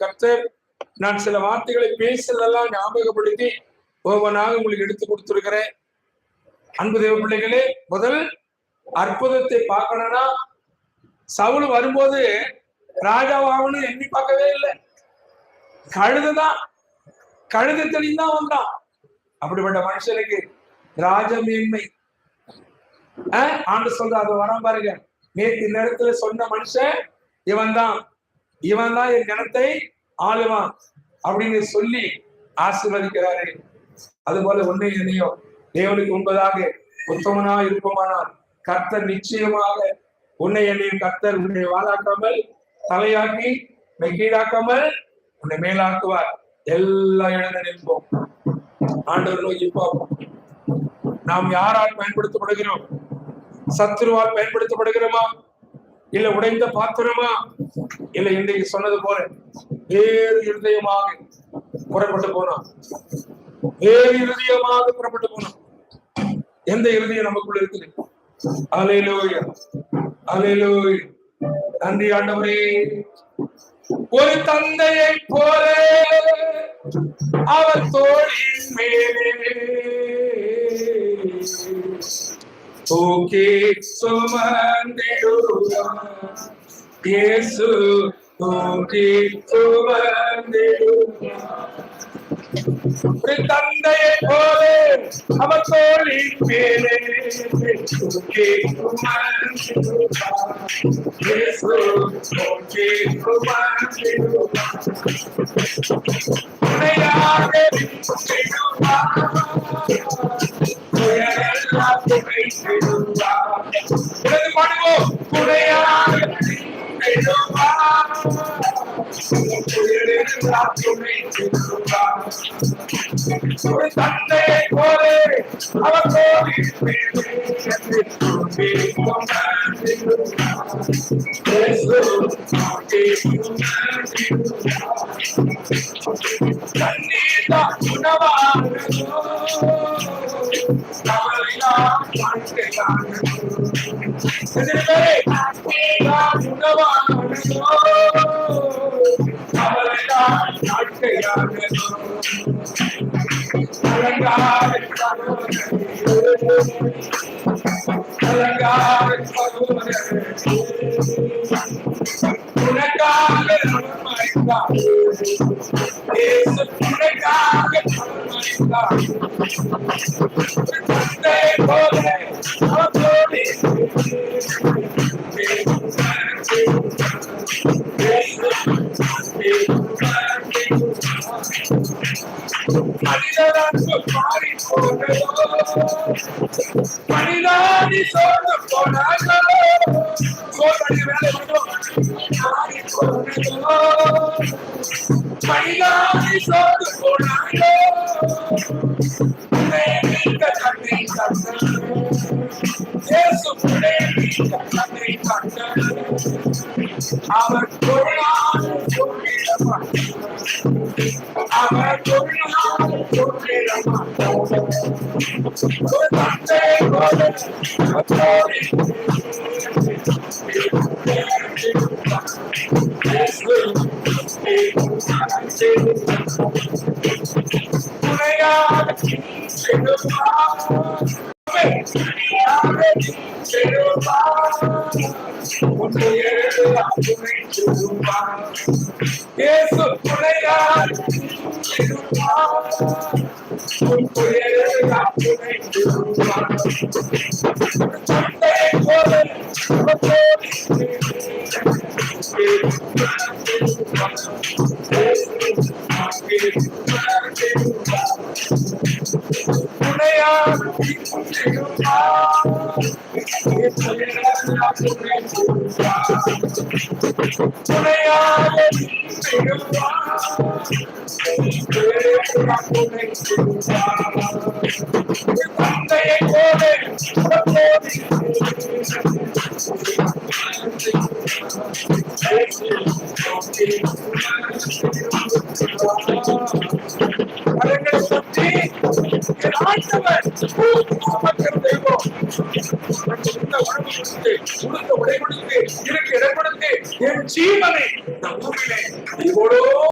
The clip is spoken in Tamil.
கர்த்தர் நான் சில வார்த்தைகளை பேசுறதெல்லாம் ஞாபகப்படுத்தி ஒவ்வொன்றாக உங்களுக்கு எடுத்து கொடுத்திருக்கிறேன். அன்பு தேவ பிள்ளைகளே, முதல் அற்புதத்தை பார்க்கணும்னா சவுல் வரும்போது ராஜாவாகனு எண்ணி பார்க்கவே இல்லை. கழுதுதான், கழுதத்தடியும் தான் வந்தான். அப்படிப்பட்ட மனுஷனுக்கு ராஜமேன்மை ஆண்டு சொல்ற அது வராம பாருங்க. நேற்று நேரத்துல சொன்ன மனுஷன் இவன் தான் என் ஜனத்தை ஆளுவான் அப்படின்னு சொல்லி ஆசீர்வதிக்கிறாரு. அது போல உன்னை என்னையோ தேவனுக்கு உண்பதாக உத்தமனா இருப்போமானால் கர்த்தர் நிச்சயமாக உன்னை என்னையும் கர்த்தர் உன்னை வாழாக்காமல் தலையாக்கி கீழாக்காமல் உன்னை மேலாக்குவார். எல்லா இடங்களும் நிற்போம். ஆண்டவர் நோக்கி பார்ப்போம். நாம் யாரால் பயன்படுத்தப்படுகிறோம்? சத்துருவால் பயன்படுத்தப்படுகிறோமா, இல்ல உடைந்த பாத்திரமா, இல்ல இன்றைக்கு சொன்னது போல வேறு இருதயமாக புறப்பட்டு போனோம்? வேறு இருதயமாக புறப்பட்டு போனோம். எந்த இருதயம் நமக்குள்ள இருக்குது? அல்லேலூயா, அல்லேலூயா. நன்றி ஆண்டவரே. ஒரு தந்தையை போல அவர் தோளின் மேலே தூக்கி சுமந்திடுவார். இயேசு தூக்கி சுமந்திடுவார். ஒரு தந்தையை போல அவர் தோளின் மேலே தூக்கி சுமந்திடுவார். இயேசு தூக்கி சுமந்திடுவார். துணையாக விடுவார். தந்தையை போல அவர் மனிதானி சோர்ந்து போனார்களோ, மனிதானி சோர்ந்து போனார்களோ, அவர் ஜீவனை